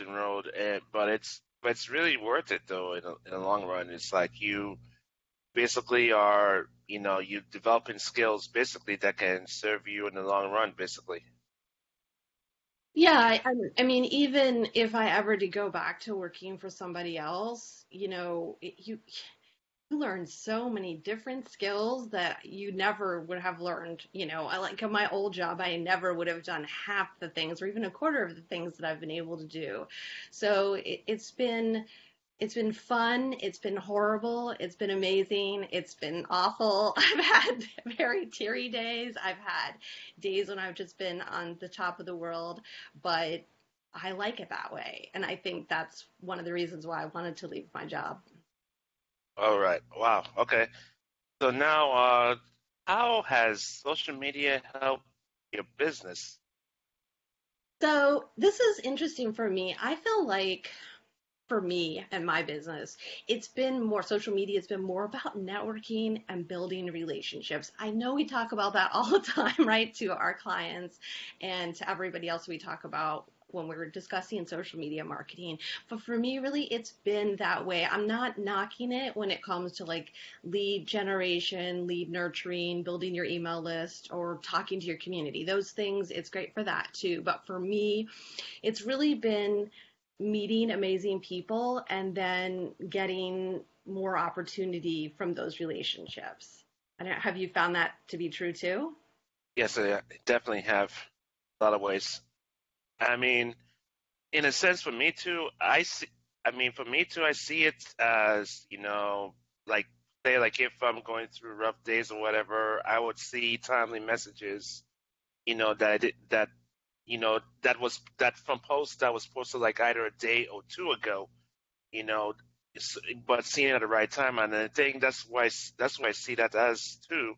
road, but it's really worth it though in the long run. It's like you basically are, you developing skills basically that can serve you in the long run, basically. Yeah, I mean, even if I ever did go back to working for somebody else, you learn so many different skills that you never would have learned. I like at my old job, I never would have done half the things or even a quarter of the things that I've been able to do. So it's been fun. It's been horrible. It's been amazing. It's been awful. I've had very teary days. I've had days when I've just been on the top of the world, but I like it that way. And I think that's one of the reasons why I wanted to leave my job. All right. Wow. Okay. So now, how has social media helped your business? So this is interesting for me. I feel like for me and my business, it's been more social media, it's been more about networking and building relationships. I know we talk about that all the time, right, to our clients and to everybody else we talk about when we're discussing social media marketing. But for me, really, it's been that way. I'm not knocking it when it comes to like lead generation, lead nurturing, building your email list, or talking to your community. Those things, it's great for that too. But for me, it's really been meeting amazing people and then getting more opportunity from those relationships. I don't, have you found that to be true too? Yes, I definitely have a lot of ways. I mean, in a sense, for me too, I see it as, like, say, like if I'm going through rough days or whatever, I would see timely messages, that I did that, that from posts that was posted like either a day or two ago, you know, but seeing it at the right time. And I think that's why I see that as too.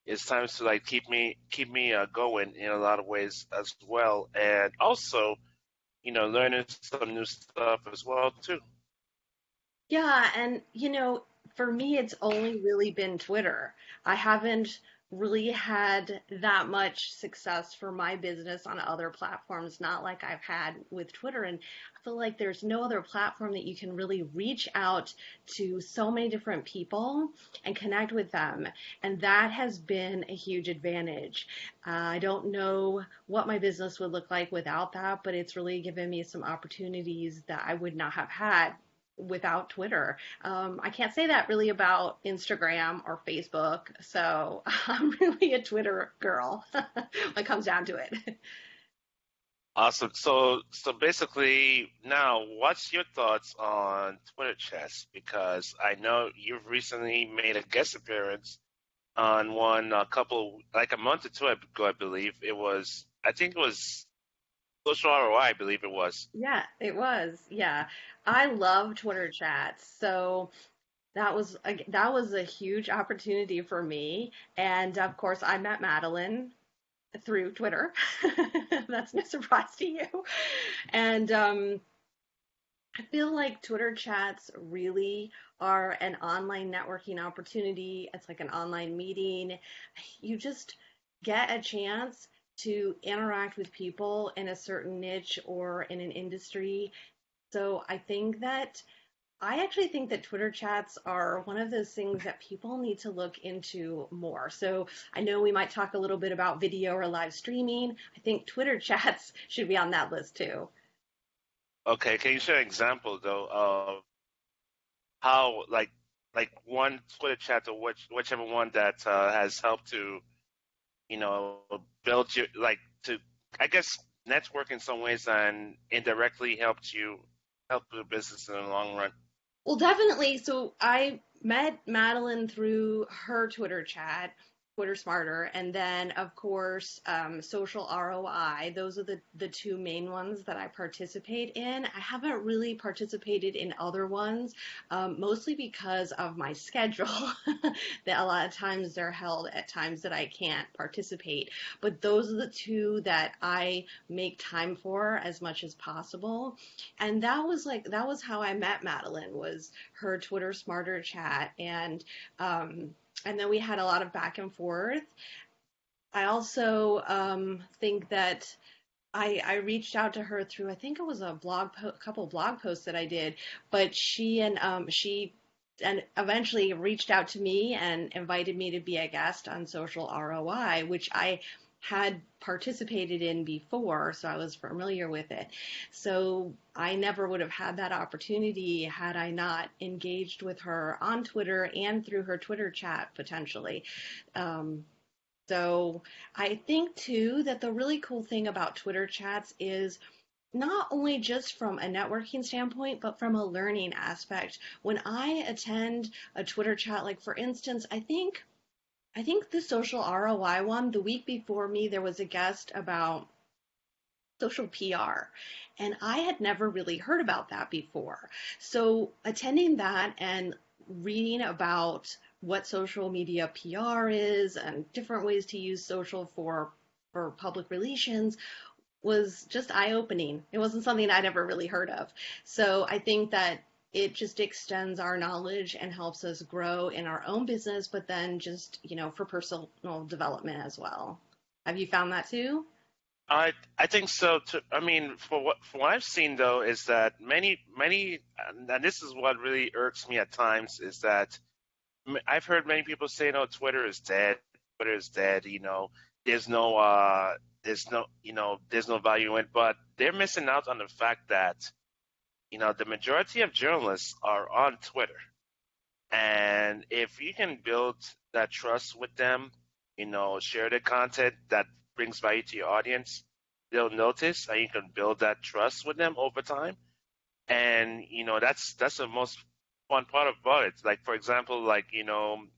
It's times to like keep me going in a lot of ways as well, and also learning some new stuff as well too. Yeah, and for me, it's only really been Twitter. I haven't really had that much success for my business on other platforms, not like I've had with Twitter. And I feel like there's no other platform that you can really reach out to so many different people and connect with them. And that has been a huge advantage. I don't know what my business would look like without that, but it's really given me some opportunities that I would not have had without Twitter. I can't say that really about Instagram or Facebook. So I'm really a Twitter girl when it comes down to it. Awesome. So basically, now, what's your thoughts on Twitter chats? Because I know you've recently made a guest appearance on one a couple, like a month or two ago, I believe it was. I think it was Social ROI, I believe it was. Yeah, it was. Yeah. I love Twitter chats. So that was a huge opportunity for me. And of course, I met Madeline through Twitter. That's no surprise to you. And I feel like Twitter chats really are an online networking opportunity. It's like an online meeting. You just get a chance to interact with people in a certain niche or in an industry. So I actually think that Twitter chats are one of those things that people need to look into more. So I know we might talk a little bit about video or live streaming. I think Twitter chats should be on that list too. Okay, can you share an example though of how, like one Twitter chat or whichever one that has helped to, you know, build your, like, to, I guess, network in some ways and indirectly help the business in the long run. Well, definitely. So I met Madeline through her Twitter chat, Twitter Smarter, and then of course Social ROI. Those are the two main ones that I participate in. I haven't really participated in other ones, mostly because of my schedule. That a lot of times they're held at times that I can't participate. But those are the two that I make time for as much as possible. And that was how I met Madeline, was her Twitter Smarter chat, and then we had a lot of back and forth. I also think that I reached out to her through, I think it was a couple blog posts that I did, but she eventually reached out to me and invited me to be a guest on Social ROI, which I had participated in before, so I was familiar with it. So I never would have had that opportunity had I not engaged with her on Twitter and through her Twitter chat potentially. Um, so I think too that the really cool thing about Twitter chats is not only just from a networking standpoint, but from a learning aspect. When I attend a Twitter chat, like for instance, I think the social ROI one, the week before me, there was a guest about social PR. And I had never really heard about that before. So attending that and reading about what social media PR is and different ways to use social for public relations was just eye-opening. It wasn't something I'd ever really heard of. So I think that it just extends our knowledge and helps us grow in our own business, but then just, for personal development as well. Have you found that too? I think so too. I mean, for what I've seen though is that many, and this is what really irks me at times, is that I've heard many people say, "No, Twitter is dead. Twitter is dead." There's no there's no value in it. But they're missing out on the fact that the majority of journalists are on Twitter, and if you can build that trust with them, share the content that brings value to your audience, they'll notice, and you can build that trust with them over time. And that's the most fun part about it. Like for example, like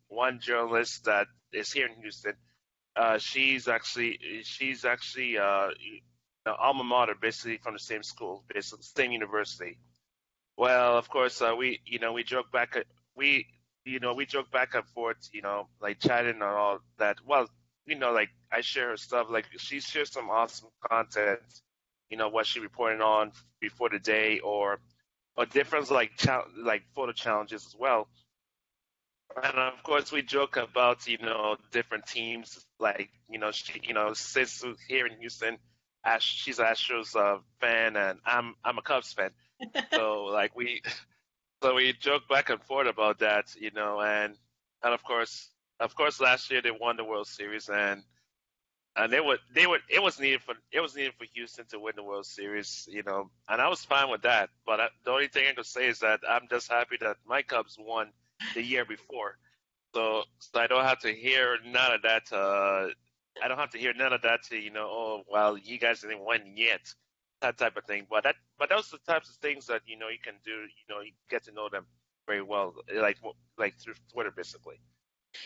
one journalist that is here in Houston, she's actually the alma mater, basically from the same school, basically same university. Well, of course, we joke back at we joke back and forth, like chatting and all that. Well, like I share her stuff, like she shares some awesome content, what she reporting on before the day, or different like like photo challenges as well. And of course, we joke about different teams, like sis here in Houston, she's an Astros fan, and I'm a Cubs fan. So like we joke back and forth about that, and of course last year they won the World Series, and it was needed for Houston to win the World Series, and I was fine with that. But the only thing I could say is that I'm just happy that my Cubs won the year before, so I don't have to hear none of that. I don't have to hear none of that to oh well, you guys didn't win yet, that type of thing. But those are the types of things that you can do. You get to know them very well, like through Twitter, basically.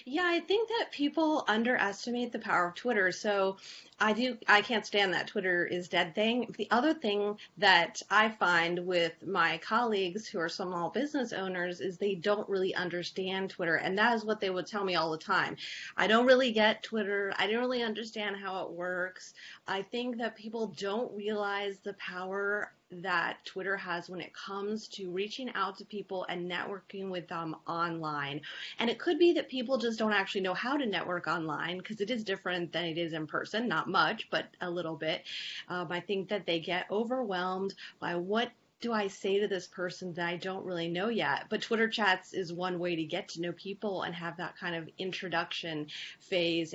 Yeah, I think that people underestimate the power of Twitter. So I can't stand that Twitter is dead thing. The other thing that I find with my colleagues who are small business owners is they don't really understand Twitter. And that is what they would tell me all the time. I don't really get Twitter. I don't really understand how it works. I think that people don't realize the power that Twitter has when it comes to reaching out to people and networking with them online. And it could be that people just don't actually know how to network online because it is different than it is in person. Not much, but a little bit. I think that they get overwhelmed by what do I say to this person that I don't really know yet? But Twitter chats is one way to get to know people and have that kind of introductory phase,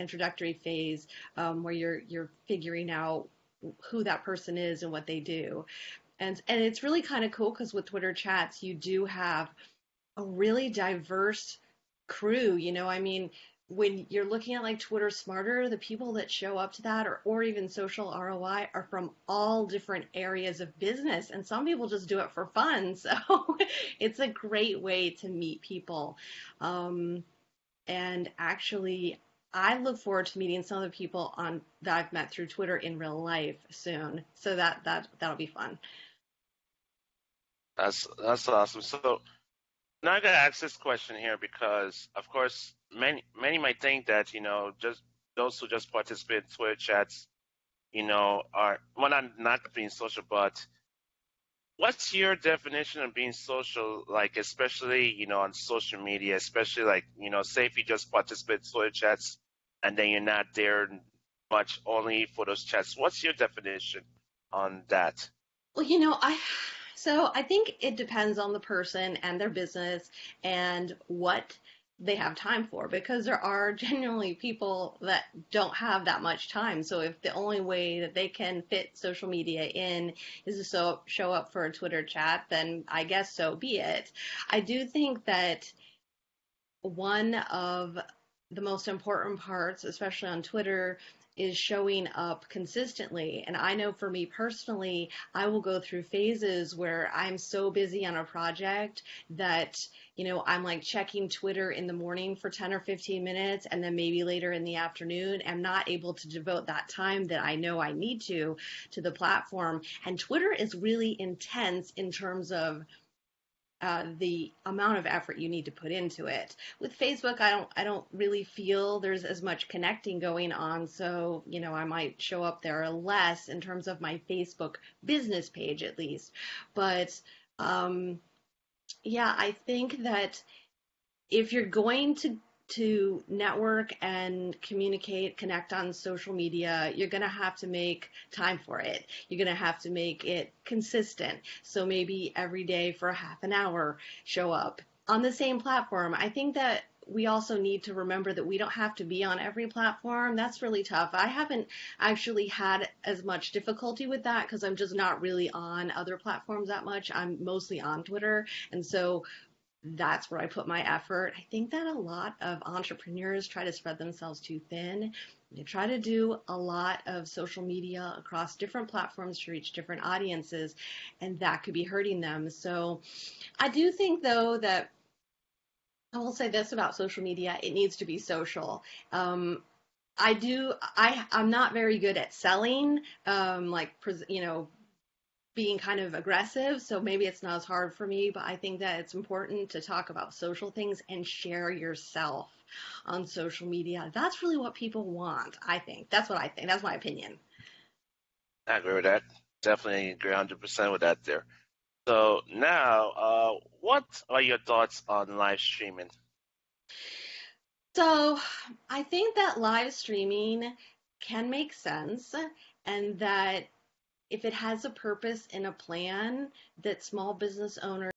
where you're figuring out who that person is and what they do. And it's really kind of cool because with Twitter chats, you do have a really diverse crew. I mean, when you're looking at like Twitter Smarter, the people that show up to that or even social ROI are from all different areas of business. And some people just do it for fun. So it's a great way to meet people. Um, and actually, I look forward to meeting some of the people on that I've met through Twitter in real life soon. So that'll be fun. That's awesome. So now I gotta ask this question here because, of course, many might think that just those who just participate in Twitter chats, are well not being social, but what's your definition of being social? Like, especially on social media, especially like say if you just participate in Twitter chats and then you're not there much, only for those chats. What's your definition? on that? Well, I think it depends on the person and their business and what they have time for because there are genuinely people that don't have that much time. So if the only way that they can fit social media in is to show up for a Twitter chat, then I guess so be it. I do think that one of the most important parts, especially on Twitter, is showing up consistently. And I know for me personally, I will go through phases where I'm so busy on a project that, I'm like checking Twitter in the morning for 10 or 15 minutes, and then maybe later in the afternoon, I'm not able to devote that time that I know I need to the platform. And Twitter is really intense in terms of the amount of effort you need to put into it. With Facebook, I don't really feel there's as much connecting going on, so I might show up there less in terms of my Facebook business page at least. But um, yeah, I think that if you're going to network and communicate, connect on social media, you're going to have to make time for it. You're going to have to make it consistent. So maybe every day for a half an hour, show up on the same platform. I think that we also need to remember that we don't have to be on every platform. That's really tough. I haven't actually had as much difficulty with that because I'm just not really on other platforms that much. I'm mostly on Twitter. And so that's where I put my effort. I think that a lot of entrepreneurs try to spread themselves too thin. They try to do a lot of social media across different platforms to reach different audiences, and that could be hurting them. So I do think, though, that I will say this about social media: it needs to be social. I'm not very good at selling, like, being kind of aggressive, so maybe it's not as hard for me, but I think that it's important to talk about social things and share yourself on social media. That's really what people want, I think. That's what I think. That's my opinion. I agree with that. Definitely agree 100% with that there. So now, what are your thoughts on live streaming? So I think that live streaming can make sense and that if it has a purpose and a plan, that small business owners